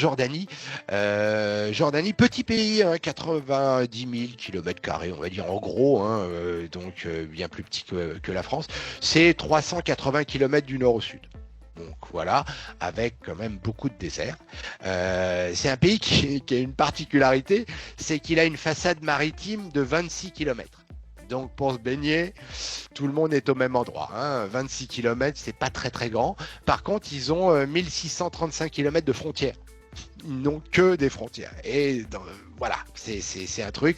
Jordanie. Jordanie, petit pays, hein, 90 000 km², on va dire en gros, hein, donc bien plus petit que la France. C'est 380 km du nord au sud. Donc voilà, avec quand même beaucoup de déserts. C'est un pays qui a une particularité, c'est qu'il a une façade maritime de 26 km. Donc pour se baigner, tout le monde est au même endroit. Hein. 26 km, c'est pas très très grand. Par contre, ils ont 1635 km de frontières. Ils n'ont que des frontières. Et voilà, c'est un truc.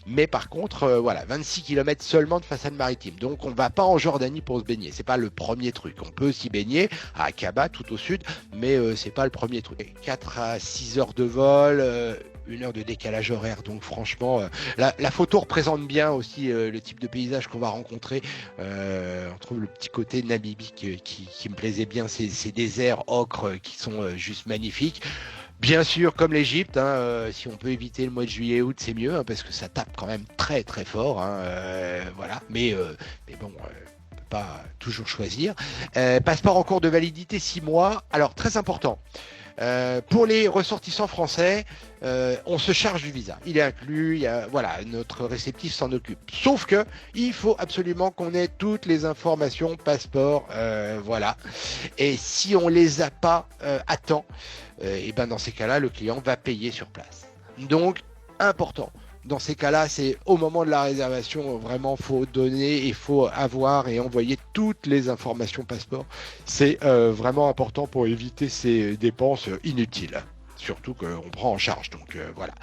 Mais par contre, voilà, 26 km seulement de façade maritime. Donc on va pas en Jordanie pour se baigner. C'est pas le premier truc. On peut s'y baigner à Aqaba, tout au sud, mais c'est pas le premier truc. 4 à 6 heures de vol. 1 heure de décalage horaire, donc franchement, la photo représente bien aussi le type de paysage qu'on va rencontrer. On trouve le petit côté Namibie qui me plaisait bien, ces déserts ocre qui sont juste magnifiques. Bien sûr, comme l'Égypte, hein, si on peut éviter le mois de juillet-août, c'est mieux, hein, parce que ça tape quand même très très fort. Hein, voilà, mais bon. On peut pas toujours choisir. Passeport en cours de validité 6 mois. Alors très important. Pour les ressortissants français, on se charge du visa. Il est inclus, voilà, notre réceptif s'en occupe. Sauf que il faut absolument qu'on ait toutes les informations passeport, voilà. Et si on les a pas à temps, et ben dans ces cas-là, le client va payer sur place. Donc important. Dans ces cas-là, c'est au moment de la réservation, vraiment, faut donner, il faut avoir et envoyer toutes les informations passeport. C'est vraiment important pour éviter ces dépenses inutiles. Surtout qu'on prend en charge. Donc voilà.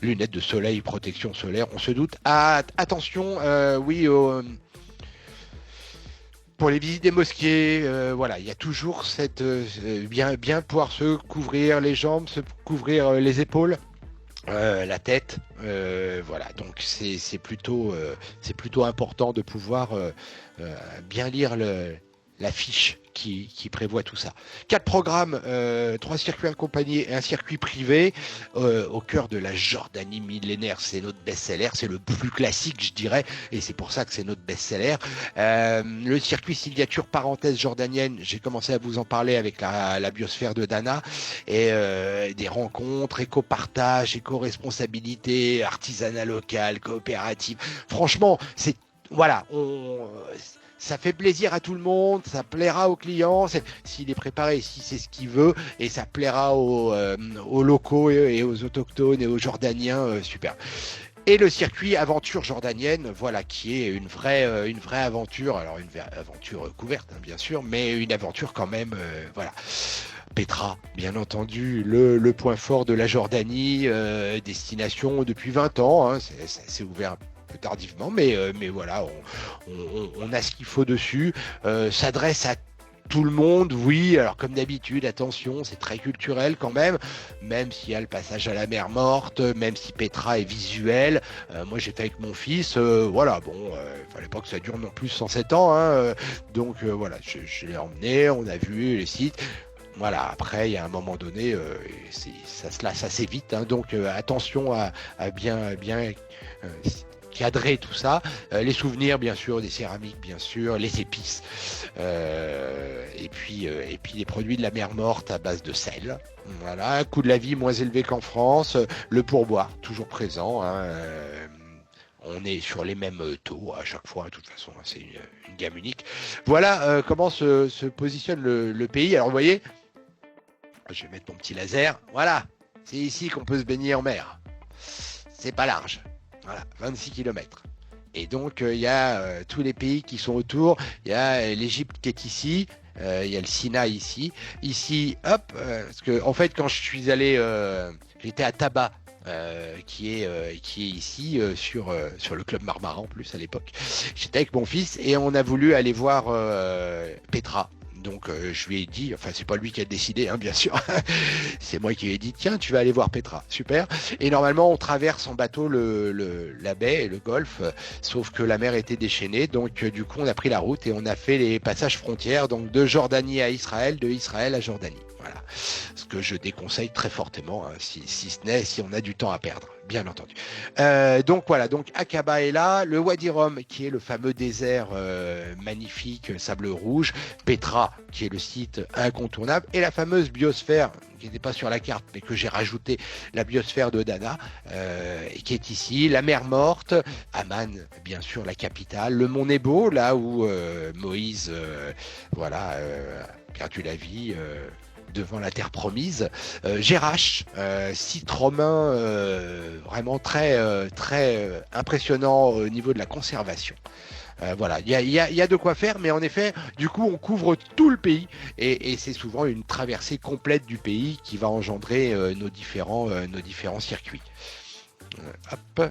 Lunettes de soleil, protection solaire, on se doute. Attention, oui, pour les visites des mosquées, voilà, il y a toujours cette bien pouvoir se couvrir les jambes, se couvrir les épaules. La tête, voilà. Donc c'est plutôt important de pouvoir bien lire la fiche qui prévoit tout ça. 4 programmes, 3 circuits accompagnés et un circuit privé au cœur de la Jordanie millénaire. C'est notre best-seller, c'est le plus classique, je dirais, et c'est pour ça que c'est notre best-seller. Le circuit signature parenthèse jordanienne, j'ai commencé à vous en parler avec la biosphère de Dana, et des rencontres, éco-partage, éco-responsabilité, artisanat local, coopérative. Franchement, voilà, ça fait plaisir à tout le monde, ça plaira aux clients, s'il est préparé, si c'est ce qu'il veut, et ça plaira aux locaux et aux autochtones et aux Jordaniens, super. Et le circuit aventure jordanienne, voilà, qui est une vraie aventure, alors une aventure couverte, hein, bien sûr, mais une aventure quand même, voilà. Petra, bien entendu, le point fort de la Jordanie, destination depuis 20 ans, hein, c'est ouvert un peu tardivement, mais voilà, on a ce qu'il faut dessus, s'adresse à tout le monde, oui, alors comme d'habitude, attention, c'est très culturel quand même s'il y a le passage à la mer Morte, même si Petra est visuel, moi j'étais avec mon fils, voilà, bon, fallait pas que ça dure non plus 107 ans, hein, donc voilà, je l'ai emmené, on a vu les sites. Voilà, après, il y a un moment donné, ça se lasse assez vite, hein, donc attention à bien cadrer tout ça. Les souvenirs, bien sûr, des céramiques, bien sûr, les épices, et puis les produits de la mer Morte à base de sel. Voilà, coût de la vie moins élevé qu'en France, le pourboire toujours présent. Hein, on est sur les mêmes taux à chaque fois, de toute façon, hein, c'est une gamme unique. Voilà comment se positionne le pays. Alors vous voyez, je vais mettre mon petit laser. Voilà, c'est ici qu'on peut se baigner en mer. C'est pas large. Voilà, 26 km. Et donc, il y a tous les pays qui sont autour. Il y a l'Égypte qui est ici. Il y a le Sinaï ici. Ici, hop, parce que en fait, quand je suis allé, j'étais à Taba, qui est ici sur le club Marmara en plus à l'époque. J'étais avec mon fils et on a voulu aller voir Petra. Donc je lui ai dit, enfin c'est pas lui qui a décidé, hein, bien sûr, c'est moi qui lui ai dit tiens tu vas aller voir Petra, super. Et normalement on traverse en bateau la baie et le golfe, sauf que la mer était déchaînée, donc du coup on a pris la route et on a fait les passages frontières, donc de Jordanie à Israël, de Israël à Jordanie. Voilà. Parce que je déconseille très fortement, hein, si ce n'est si on a du temps à perdre, bien entendu. Donc voilà, donc Aqaba est là, le Wadi Rum qui est le fameux désert magnifique, sable rouge, Petra qui est le site incontournable, et la fameuse biosphère qui n'était pas sur la carte mais que j'ai rajouté, la biosphère de Dana, qui est ici, la mer Morte, Amman bien sûr la capitale, le mont Nebo là où Moïse perdu la vie devant la terre promise, Jerash, site romain vraiment très impressionnant au niveau de la conservation. Voilà, il y a de quoi faire, mais en effet, du coup, on couvre tout le pays et c'est souvent une traversée complète du pays qui va engendrer nos différents circuits. Hop.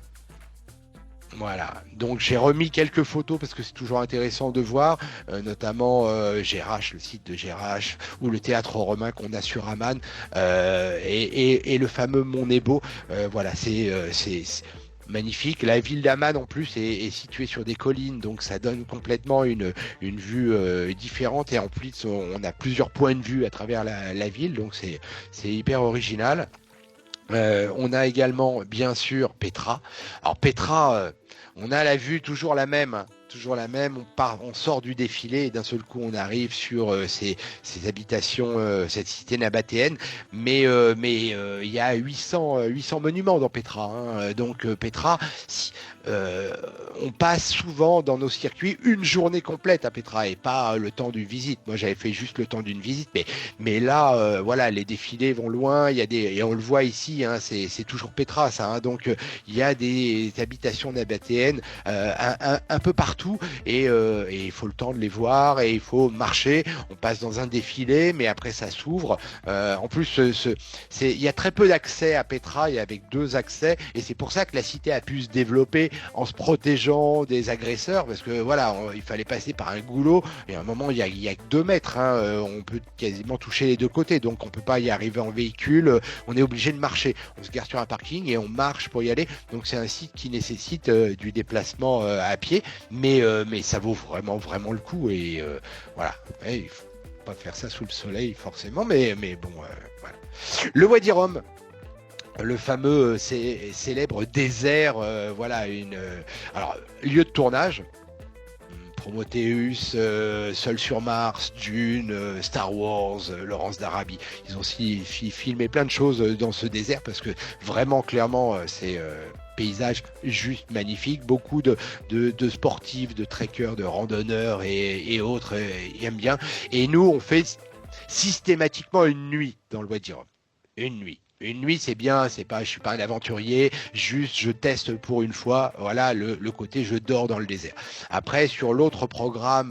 Voilà, donc j'ai remis quelques photos parce que c'est toujours intéressant de voir, notamment Jerash, le site de Jerash, ou le théâtre romain qu'on a sur Amman, et le fameux Mont Nebo. Voilà, c'est magnifique. La ville d'Amman en plus est située sur des collines, donc ça donne complètement une vue différente, et en plus on a plusieurs points de vue à travers la ville, donc c'est hyper original. On a également bien sûr Petra. Alors Petra, on a la vue toujours la même. On sort du défilé et d'un seul coup on arrive sur ces habitations, cette cité nabatéenne. Mais il y a 800 monuments dans Petra. Hein. Donc Petra, on passe souvent dans nos circuits une journée complète à Petra et pas le temps d'une visite. Moi j'avais fait juste le temps d'une visite, mais là voilà, les défilés vont loin. Et on le voit ici, hein, c'est toujours Petra ça. Hein. Donc il y a des habitations nabatéennes un peu partout. Et il faut le temps de les voir et il faut marcher. On passe dans un défilé, mais après ça s'ouvre. En plus, il y a très peu d'accès à Petra, il y a avec 2 accès, et c'est pour ça que la cité a pu se développer en se protégeant des agresseurs, parce que voilà, il fallait passer par un goulot, et à un moment il y a que 2 mètres. Hein, on peut quasiment toucher les 2 côtés, donc on peut pas y arriver en véhicule. On est obligé de marcher. On se gare sur un parking et on marche pour y aller. Donc c'est un site qui nécessite du déplacement à pied, mais ça vaut vraiment le coup, et voilà. Et il faut pas faire ça sous le soleil forcément, mais bon, voilà. Le Wadi Rum, le fameux célèbre désert, voilà, alors lieu de tournage. Prometheus, Seul sur Mars, Dune, Star Wars, Laurence d'Arabie. Ils ont aussi filmé plein de choses dans ce désert parce que vraiment, clairement, c'est paysage juste magnifique. Beaucoup de sportifs, de trekkers, de randonneurs et autres aiment bien. Et nous, on fait systématiquement une nuit dans le Wadi Rum. Une nuit. Une nuit, c'est bien, je suis pas un aventurier, juste je teste pour une fois, voilà, le côté je dors dans le désert. Après, sur l'autre programme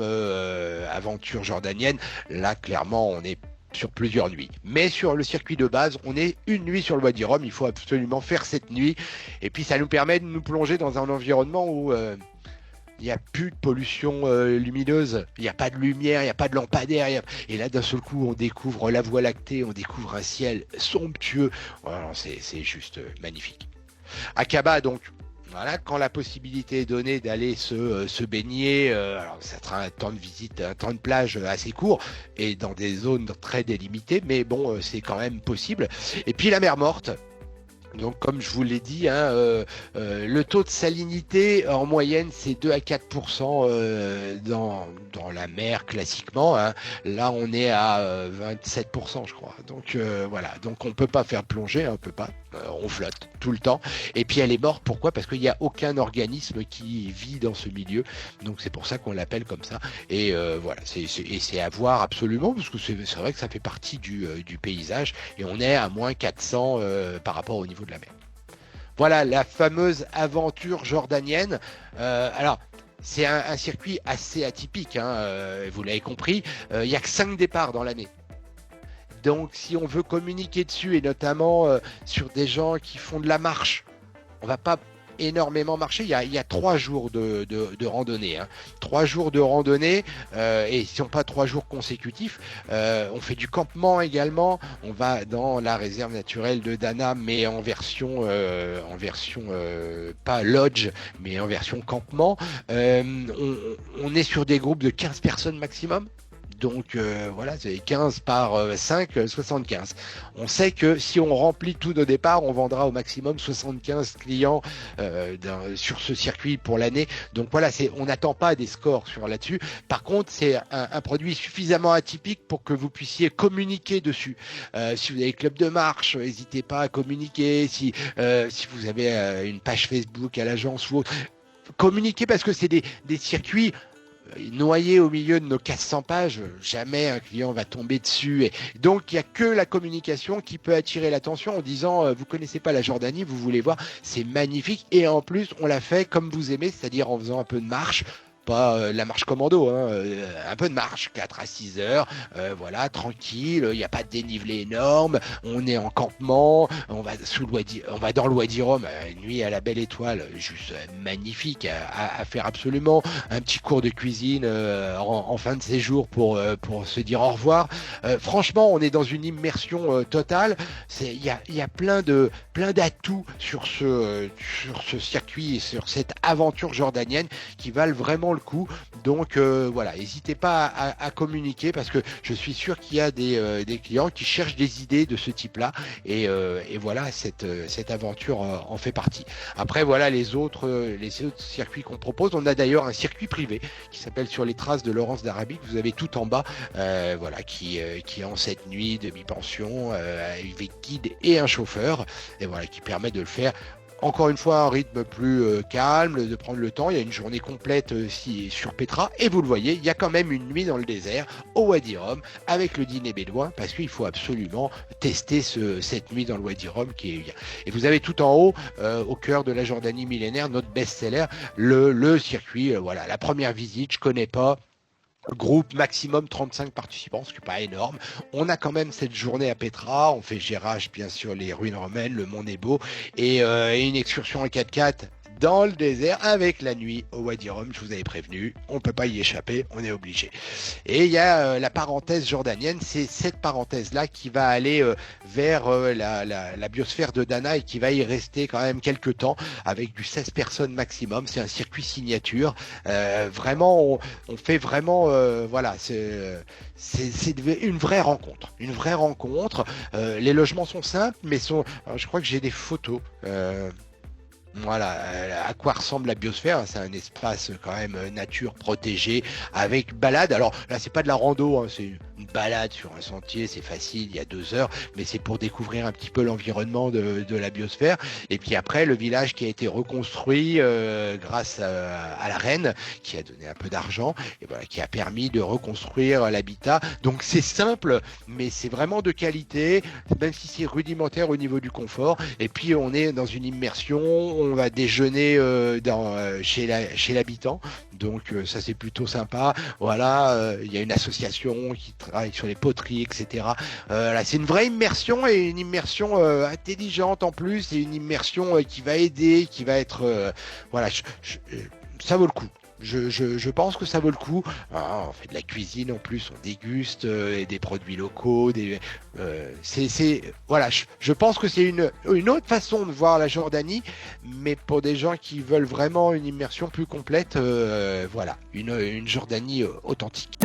aventure jordanienne, là, clairement, on est sur plusieurs nuits. Mais sur le circuit de base, on est une nuit sur le Wadi Rum, il faut absolument faire cette nuit, et puis ça nous permet de nous plonger dans un environnement où il n'y a plus de pollution lumineuse, il n'y a pas de lumière, il n'y a pas de lampadaire, et là d'un seul coup on découvre la Voie lactée, on découvre un ciel somptueux, voilà, c'est juste magnifique. Aqaba, donc voilà, quand la possibilité est donnée d'aller se baigner, alors ça sera un temps de visite, un temps de plage assez court et dans des zones très délimitées, mais bon, c'est quand même possible. Et puis la mer Morte. Donc, comme je vous l'ai dit, hein, le taux de salinité en moyenne, c'est 2 à 4% dans la mer classiquement. Hein. Là, on est à 27%, je crois. Donc, voilà. Donc, on peut pas faire plonger, hein, on peut pas. On flotte tout le temps. Et puis, elle est morte. Pourquoi ? Parce qu'il n'y a aucun organisme qui vit dans ce milieu. Donc, c'est pour ça qu'on l'appelle comme ça. Et voilà. C'est à voir absolument, parce que c'est vrai que ça fait partie du paysage. Et on est à moins 400 par rapport au niveau de la mer. Voilà la fameuse aventure jordanienne. Alors, c'est un circuit assez atypique, hein, vous l'avez compris. Il n'y a que 5 départs dans l'année. Donc, si on veut communiquer dessus, et notamment sur des gens qui font de la marche, on va pas énormément marcher. Il y a 3 jours de randonnée. Hein. 3 jours de randonnée, et si on pas 3 jours consécutifs, on fait du campement également. On va dans la réserve naturelle de Dana, mais en version pas lodge, mais en version campement. On est sur des groupes de 15 personnes maximum. Donc voilà, c'est 15 par 5, 75. On sait que si on remplit tous nos départs, on vendra au maximum 75 clients sur ce circuit pour l'année. Donc voilà, on n'attend pas des scores sur là-dessus. Par contre, c'est un produit suffisamment atypique pour que vous puissiez communiquer dessus. Si vous avez club de marche, n'hésitez pas à communiquer. Si vous avez une page Facebook à l'agence ou autre, communiquez, parce que c'est des circuits noyés au milieu de nos 400 pages. Jamais un client va tomber dessus. Et donc, il n'y a que la communication qui peut attirer l'attention en disant vous connaissez pas la Jordanie, vous voulez voir, c'est magnifique. Et en plus, on l'a fait comme vous aimez, c'est-à-dire en faisant un peu de marche. Pas la marche commando, hein, un peu de marche, 4 à 6 heures, voilà, tranquille, il n'y a pas de dénivelé énorme, on est en campement, on va dans le Wadi Rum, une nuit à la belle étoile, juste magnifique à faire absolument, un petit cours de cuisine en fin de séjour pour se dire au revoir. Franchement, on est dans une immersion totale. Il y a plein d'atouts sur ce circuit et sur cette aventure jordanienne qui valent vraiment le coup. Donc voilà, n'hésitez pas à communiquer, parce que je suis sûr qu'il y a des clients qui cherchent des idées de ce type-là, et voilà, cette aventure en fait partie. Après voilà les autres circuits qu'on propose. On a d'ailleurs un circuit privé qui s'appelle Sur les traces de Laurence d'Arabie, que vous avez tout en bas, voilà, qui est en 7 nuits, demi-pension, avec guide et un chauffeur, et voilà, qui permet de le faire encore une fois un rythme plus calme, de prendre le temps. Il y a une journée complète sur Petra, et vous le voyez, il y a quand même une nuit dans le désert au Wadi Rum avec le dîner bédouin, parce qu'il faut absolument tester cette nuit dans le Wadi Rum qui est bien. Et vous avez tout en haut, au cœur de la Jordanie millénaire, notre best-seller, le circuit. Voilà, la première visite, je connais pas. Groupe maximum 35 participants, ce qui n'est pas énorme. On a quand même cette journée à Petra, on fait Gérage, bien sûr, les ruines romaines, le Mont Nebo, et une excursion en 4x4 dans le désert avec la nuit au Wadi Rum. Je vous avais prévenu, on ne peut pas y échapper, on est obligé. Et il y a la parenthèse jordanienne, c'est cette parenthèse-là qui va aller vers la biosphère de Dana, et qui va y rester quand même quelques temps avec du 16 personnes maximum. C'est un circuit signature. Vraiment, on fait vraiment, voilà, c'est une vraie rencontre. Une vraie rencontre. Les logements sont simples, mais alors, je crois que j'ai des photos. Voilà, à quoi ressemble la biosphère. C'est un espace quand même nature protégée avec balade. Alors là, c'est pas de la rando, hein, c'est une balade sur un sentier, c'est facile, il y a 2 heures, mais c'est pour découvrir un petit peu l'environnement de la biosphère. Et puis après, le village qui a été reconstruit grâce à la reine, qui a donné un peu d'argent, et voilà, qui a permis de reconstruire l'habitat. Donc c'est simple, mais c'est vraiment de qualité, même si c'est rudimentaire au niveau du confort. Et puis on est dans une immersion. On va déjeuner chez l'habitant, donc ça c'est plutôt sympa. Voilà, il y a une association qui travaille sur les poteries, etc. Là, c'est une vraie immersion, et une immersion intelligente en plus, et une immersion qui va aider, qui va être voilà, ça vaut le coup. Je pense que ça vaut le coup. On fait de la cuisine en plus, on déguste et des produits locaux. Voilà, je pense que c'est une autre façon de voir la Jordanie, mais pour des gens qui veulent vraiment une immersion plus complète, voilà, une Jordanie authentique.